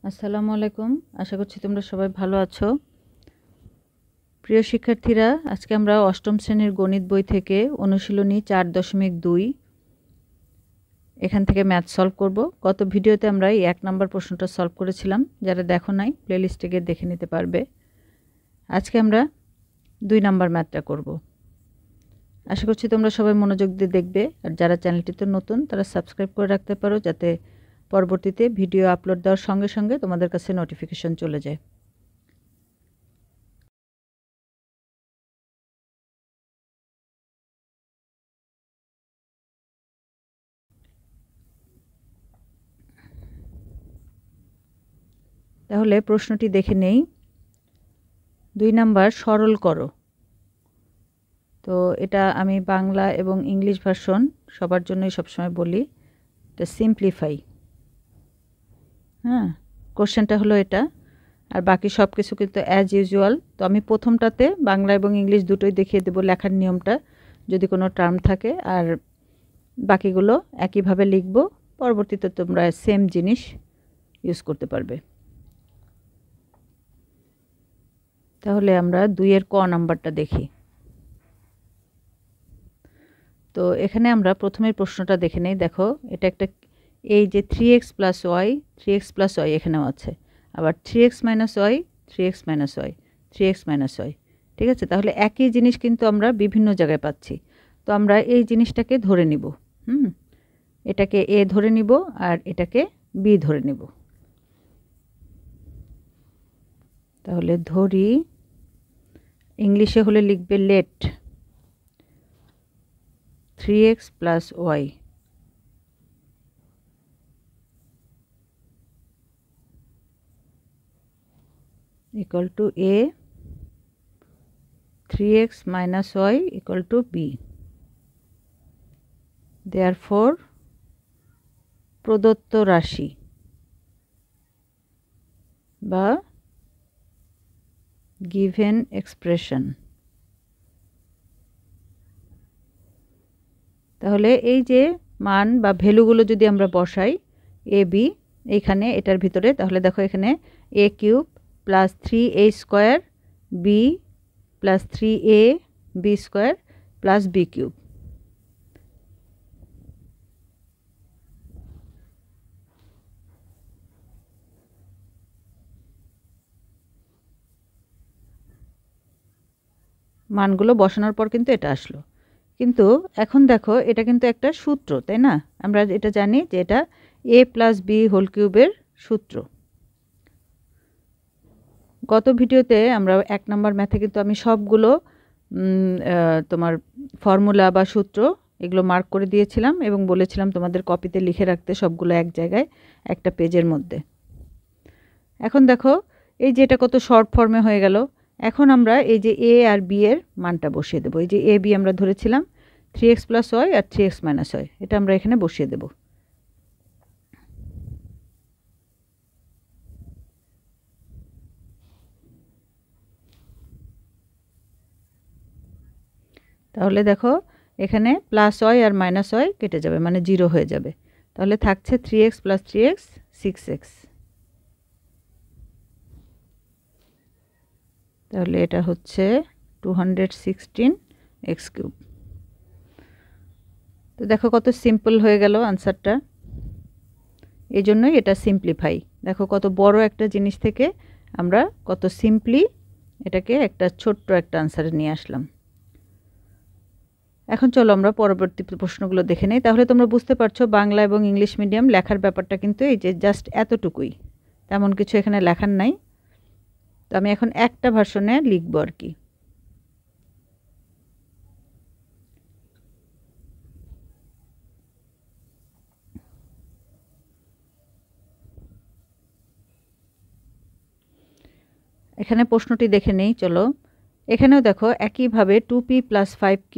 আসসালামু আলাইকুম। আশা করছি তোমরা সবাই ভালো আছো। প্রিয় শিক্ষার্থীরা, আজকে আমরা অষ্টম শ্রেণীর গণিত বই থেকে অনুশীলনী 4.2 এখান থেকে ম্যাথ সলভ করব। গত ভিডিওতে আমরা এই 1 নম্বর প্রশ্নটা সলভ করেছিলাম। যারা দেখো নাই প্লেলিস্টে গিয়ে দেখে নিতে পারবে। আজকে আমরা 2 নম্বর ম্যাথটা করব। আশা করছি তোমরা সবাই মনোযোগ দিয়ে দেখবে, আর যারা চ্যানেলটিতে নতুন তারা সাবস্ক্রাইব করে রাখতে পারো, যাতে পরবর্তীতে ভিডিও আপলোড দেওয়ার সঙ্গে সঙ্গে তোমাদের কাছে নোটিফিকেশন চলে যায়। তাহলে প্রশ্নটি দেখে নেই। 2 নাম্বার সরল করো। তো এটা আমি বাংলা এবং ইংলিশ ভার্সন সবার জন্যই সবসময় বলি, এটা সিম্পলিফাই। হ্যাঁ, কোশ্চেনটা হলো এটা, আর বাকি সব কিছু কিন্তু অ্যাজ ইউজুয়াল। তো আমি প্রথমটাতে বাংলা এবং ইংলিশ দুটোই দেখিয়ে দেবো লেখার নিয়মটা, যদি কোনো টার্ম থাকে, আর বাকিগুলো একইভাবে লিখব। পরবর্তীতে তোমরা সেম জিনিস ইউজ করতে পারবে। তাহলে আমরা 2-এর ক নাম্বারটা দেখি। তো এখানে আমরা প্রথমে প্রশ্নটা দেখে নেই। দেখো, এটা একটা, এই যে 3x plus Y, 3x plus Y এখানেও আছে, আবার 3x minus Y, 3x minus Y, 3x minus Y. ঠিক আছে, তাহলে একই জিনিস কিন্তু আমরা বিভিন্ন জায়গায় পাচ্ছি। তো আমরা এই জিনিসটাকে ধরে নিব। এটাকে এ ধরে নিব আর এটাকে বি ধরে নিব। তাহলে ধরি, ইংলিশে হলে লিখবে let 3x plus Y equal to a, 3x minus y equal to b. Therefore, প্রদত্ত রাশি বা given expression। তাহলে এই যে মান বা ভ্যালুগুলো যদি আমরা বসাই এ বি এইখানে এটার ভিতরে, তাহলে দেখো এখানে a cube plus 3a square B plus 3a B square plus B cube. মানগুলো বসানোর পর কিন্তু এটা আসলো। কিন্তু এখন দেখো, এটা কিন্তু একটা সূত্র, তাই না? আমরা এটা জানি যে এটা a প্লাস বি হোল কিউবের সূত্র। গত ভিডিওতে আমরা 1 নম্বর ম্যাথে কিন্তু আমি সবগুলো তোমার ফর্মুলা বা সূত্র এগুলো মার্ক করে দিয়েছিলাম এবং বলেছিলাম তোমাদের কপিতে লিখে রাখতে সবগুলো এক জায়গায় একটা পেজের মধ্যে। এখন দেখো, এই যে এটা কত শর্ট ফর্মে হয়ে গেল। এখন আমরা এই যে এ আর বি এর মানটা বসিয়ে দেবো। এই যে এ বি আমরা ধরেছিলাম 3x প্লাস ওয়াই আর 3x মাইনাস ওয়াই, এটা আমরা এখানে বসিয়ে দেব। তাহলে দেখো, এখানে প্লাস ওয়াই আর মাইনাস ওয়াই কেটে যাবে, মানে 0 হয়ে যাবে। তাহলে থাকছে 3x প্লাস 3x 6x। তাহলে এটা হচ্ছে 216x কিউব। তো দেখো কত সিম্পল হয়ে গেল আনসারটা। এই জন্যই এটা সিম্পলিফাই। দেখো কত বড় একটা জিনিস থেকে আমরা কত সিম্পলি এটাকে একটা ছোট্ট একটা আনসারে নিয়ে আসলাম। এখন চলো আমরা পরবর্তী প্রশ্নগুলো দেখে নেই। তাহলে তোমরা বুঝতে পারছো বাংলা এবং ইংলিশ মিডিয়াম লেখার ব্যাপারটা কিন্তু এই যে জাস্ট এতটুকুই, তেমন কিছু এখানে লেখার নাই। তো আমি এখন একটা ভার্সনে লিখবো আর কি। এখানে প্রশ্নটি দেখে নেই চলো। এখানেও দেখো একইভাবে 2p plus 5q,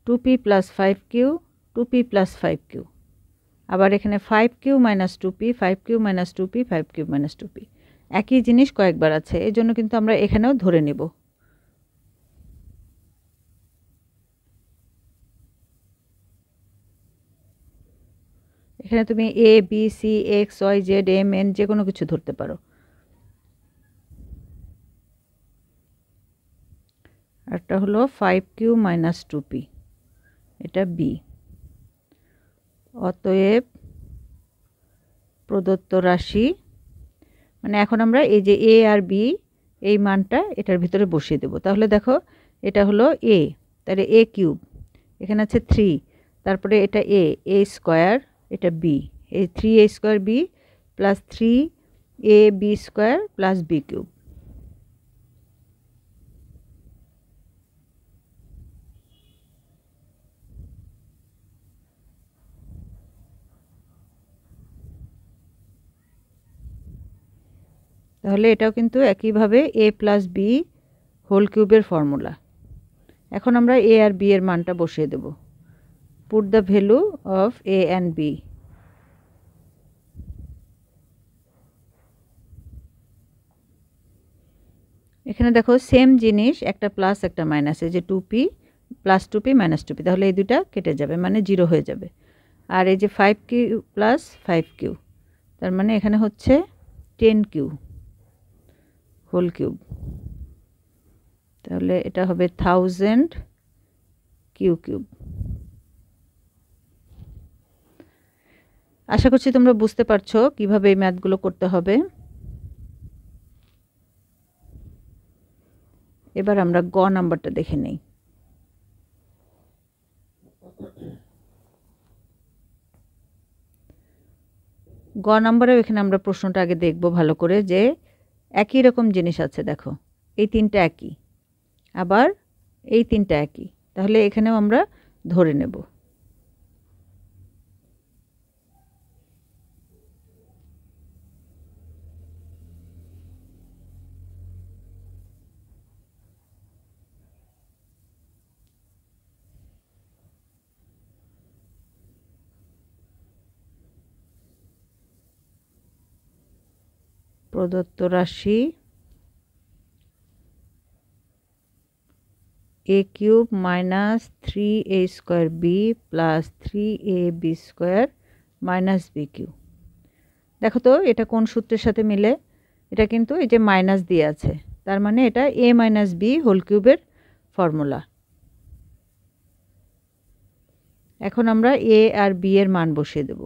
2p plus 5q, 2p plus 5q, আবার এখানে 5q minus 2p, 5q minus 2p, 5q minus 2p, একই জিনিস কয়েকবার আছে। এই জন্য কিন্তু আমরা এখানেও ধরে নেব। এখানে তুমি A B C X Y Z M N যে কোনো কিছু ধরতে পারো। আরটা হলো 5q মাইনাস 2p, এটা বি। অতএব প্রদত্ত রাশি, মানে এখন আমরা এই যে এ আর বি এই মানটা এটার ভিতরে বসিয়ে দেব। তাহলে দেখো এটা হলো এ, তাহলে এ কিউব, এখানে আছে 3, তারপরে এটা এ স্কোয়ার, এটা বি, এই 3a square B plus 3ab square plus B cube. তাহলে এটাও কিন্তু একইভাবে এ প্লাস বি হোল কিউবের ফর্মুলা। এখন আমরা এ আর বি এর মানটা বসিয়ে দেব। Put the value of A and B. এখানে দেখো সেম জিনিস, একটা প্লাস একটা মাইনাস, এই যে 2p plus 2p minus 2p, তাহলে এই দুটা কেটে যাবে, মানে 0 হয়ে যাবে। আর এই যে 5q প্লাস 5q, তার মানে এখানে হচ্ছে 10q হোল কিউব, তাহলে এটা হবে 1000 কিউ কিউব। আশা করছি তোমরা বুঝতে পারছো কিভাবে এই ম্যাথগুলো করতে হবে। এবার আমরা গ নাম্বারটা দেখে নেই। গ নাম্বারেও এখানে আমরা প্রশ্নটা আগে দেখব ভালো করে, যে একই রকম জিনিস আছে, দেখো এই তিনটা একই, আবার এই তিনটা একই, তাহলে এখানেও আমরা ধরে নেব। প্রদত্ত রাশি A cube minus 3a square B plus 3ab square minus B cube. দেখো তো এটা কোন সূত্রের সাথে মিলে, এটা কিন্তু এই যে মাইনাস দিয়ে আছে, তার মানে এটা a মাইনাস বি হোল কিউবের ফর্মুলা। এখন আমরা এ আর বি এর মান বসিয়ে দেব।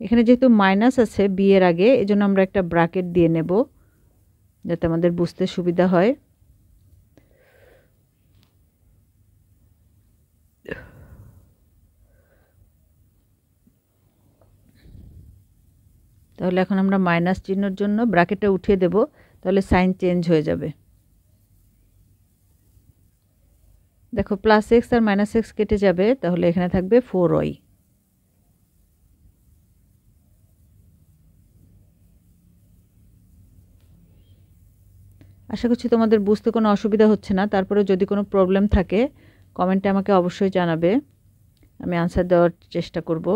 এখানে যেহেতু মাইনাস আছে বি এর আগে, এজন্য আমরা একটা ব্র্যাকেট দিয়ে নেব যাতে আমাদের বুঝতে সুবিধা হয়। তাহলে এখন আমরা মাইনাস চিহ্নের জন্য ব্র্যাকেটটা উঠিয়ে দেব, তাহলে সাইন চেঞ্জ হয়ে যাবে। দেখো প্লাস এক্স আর মাইনাস এক্স কেটে যাবে, তাহলে এখানে থাকবে 4y। আশা করছি তোমাদের বুঝতে কোনো অসুবিধা হচ্ছে না। তারপরে যদি কোনো প্রবলেম থাকে কমেন্টে আমাকে অবশ্যই জানাবে, আমি আনসার দেওয়ার চেষ্টা করব।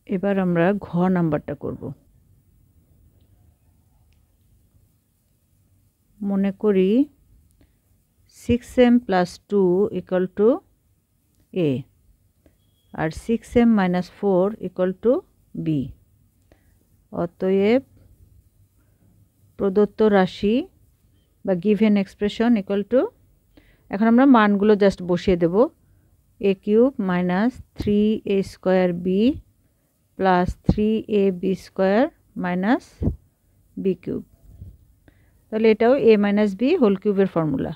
এবার আমরা ঘ নাম্বারটা করব। মনে করি 6m plus 2 equal to A আর 6m minus 4 equal to B. অতএব প্রদত্ত রাশি বা গিভেন এক্সপ্রেশন ইকুয়াল টু, এখন আমরা মানগুলো জাস্ট বসিয়ে দেব। A cube minus 3a square B plus 3ab square minus B cube, তাহলে এটাও এ মাইনাস বি হোল কিউবের ফর্মুলা।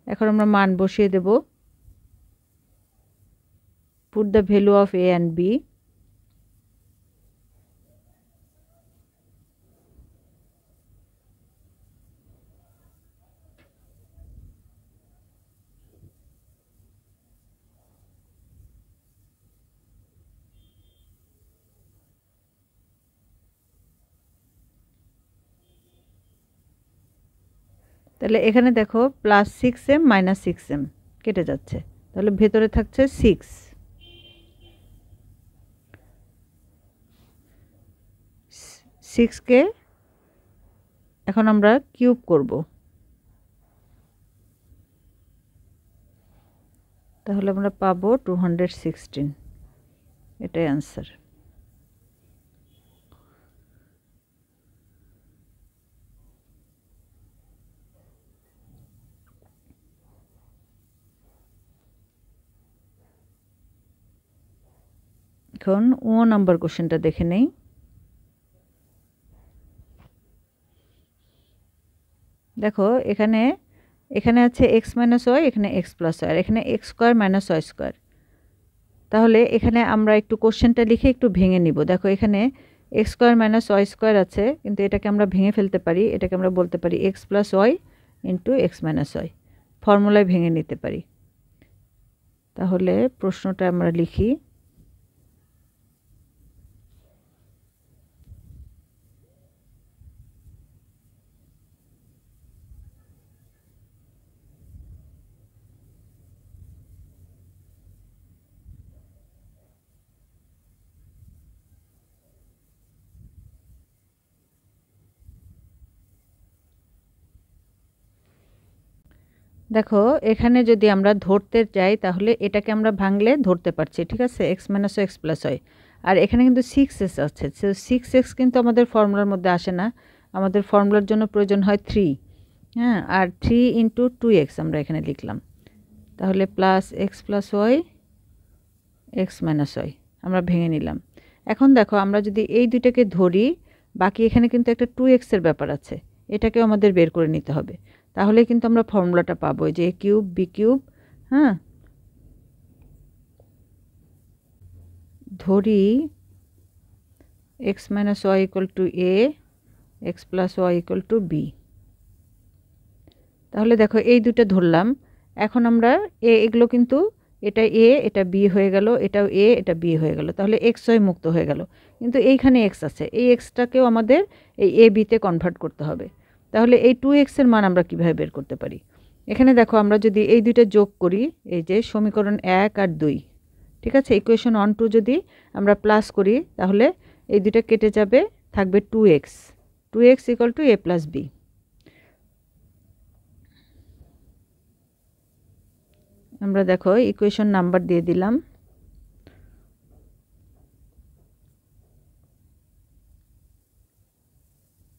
এখন আমরা মান বসিয়ে দেব। Put the value of A and B. তাহলে এখানে দেখো প্লাস 6m মাইনাস 6m কেটে যাচ্ছে, তাহলে ভেতরে থাকছে 6কে এখন আমরা কিউব করব। তাহলে আমরা পাবো 216, এটাই आंसर। এখন 1 নাম্বার কোশ্চেনটা দেখে নেই। দেখো এখানে আছে x - y, এখানে x + y, আর এখানে x² - y²। তাহলে এখানে আমরা একটু কোশ্চেনটা লিখে একটু ভেঙে নিব। দেখো এখানে x² - y² আছে, কিন্তু এটাকে আমরা ভেঙে ফেলতে পারি। এটাকে আমরা বলতে পারি x + y * x - y, ফর্মুলায় ভেঙে নিতে পারি। তাহলে প্রশ্নটা আমরা লিখি। দেখো এখানে যদি আমরা ধরতে যাই তাহলে এটাকে আমরা ভাঙলে ধরতে পারছি, ঠিক আছে, x - x + y। আর এখানে কিন্তু 6x আছে, সো 6x কিন্তু আমাদের ফর্মুলার মধ্যে আসে না, আমাদের ফর্মুলার জন্য প্রয়োজন হয় 3। হ্যাঁ, আর 3 × 2x আমরা এখানে লিখলাম। তাহলে +x + y x - y আমরা ভেঙে নিলাম। এখন দেখো আমরা যদি এই দুইটাকে ধরি, বাকি এখানে কিন্তু একটা 2x এর ব্যাপার আছে, এটাকেও আমাদের বের করে নিতে হবে। তাহলে কিন্তু আমরা ফর্মুলাটা পাবো যে a³ b³। হ্যাঁ, ধরি x - y = a, x + y = b। তাহলে দেখো এই দুটো ধরলাম। এখন আমরা এগুলো কিন্তু এটা a, এটা b হয়ে গেল, এটাও a, এটা b হয়ে গেল। তাহলে x y মুক্ত হয়ে গেল, কিন্তু এইখানে x আছে, এই xটাকেও আমাদের এই a b তে কনভার্ট করতে হবে। তাহলে এই 2x এর মান আমরা কিভাবে বের করতে পারি? এখানে দেখো আমরা যদি এই দুইটা যোগ করি, এই যে সমীকরণ 1 আর 2, ঠিক আছে, ইকুয়েশন 1 2 যদি আমরা প্লাস করি তাহলে এই দুইটা কেটে যাবে, থাকবে 2x। 2x = a + b। আমরা দেখো ইকুয়েশন নাম্বার দিয়ে দিলাম।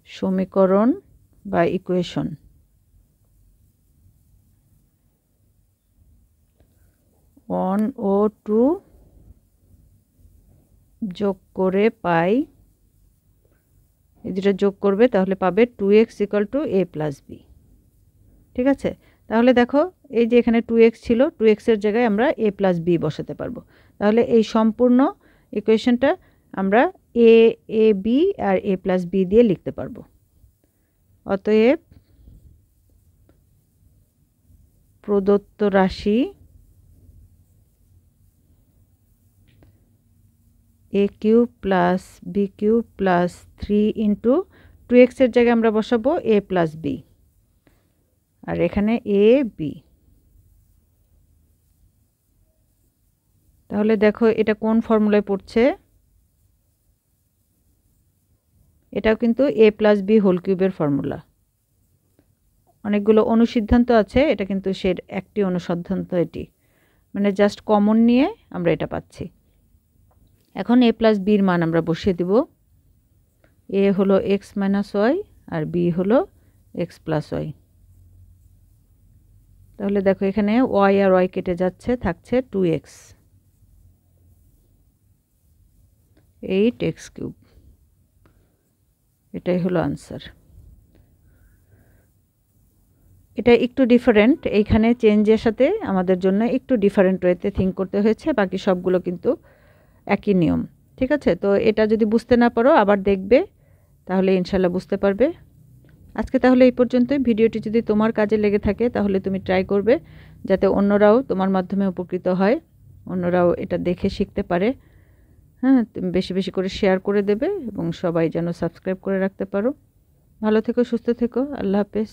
সমীকরণ বা ইকুয়েশন 1 ও 2 যোগ করে পাই, এই দুটো যোগ করবে তাহলে পাবে 2x = a + b। ঠিক আছে, তাহলে দেখো এই যে এখানে 2x ছিল, 2x এর জায়গায় আমরা a + b বসাতে পারবো। তাহলে এই সম্পূর্ণ ইকুয়েশনটা আমরা a b R a + b দিয়ে লিখতে পারবো। অতএব প্রদত্ত রাশি a³ + b³ + 3 × 2x এর জায়গায় আমরা বসাবো a + b, আর এখানে a b। তাহলে দেখো এটা কোন ফর্মুলায় পড়ছে? এটাও কিন্তু a + b হোল কিউবের ফর্মুলা। অনেকগুলো অনুসিদ্ধান্ত আছে, এটা কিন্তু সে একটি অনুসিদ্ধান্ত, এটি মানে জাস্ট কমন নিয়ে আমরা এটা পাচ্ছি। এখন a + b এর মান আমরা বসিয়ে দিব। a হলো x - y আর b হলো x + y। তাহলে দেখো এখানে y আর y কেটে যাচ্ছে, থাকছে 2x, 8x³। এটাই হলো आंसर। এটা একটু ডিফারেন্ট, এইখানে চেঞ্জের সাথে আমাদের জন্য একটু ডিফারেন্ট ওয়েতে থিঙ্ক করতে হয়েছে, বাকি সবগুলো কিন্তু একই নিয়ম। ঠিক আছে, তো এটা যদি বুঝতে না পারো আবার দেখবে, তাহলে ইনশাল্লাহ বুঝতে পারবে। আজকে তাহলে এই পর্যন্তই। ভিডিওটি যদি তোমার কাজে লেগে থাকে তাহলে তুমি ট্রাই করবে, যাতে অন্যরাও তোমার মাধ্যমে উপকৃত হয়, অন্যরাও এটা দেখে শিখতে পারে। হ্যাঁ, তুমি বেশি বেশি করে শেয়ার করে দেবে এবং সবাই যেন সাবস্ক্রাইব করে রাখতে পারো। ভালো থেকো, সুস্থ থেকো, আল্লাহ হাফেজ।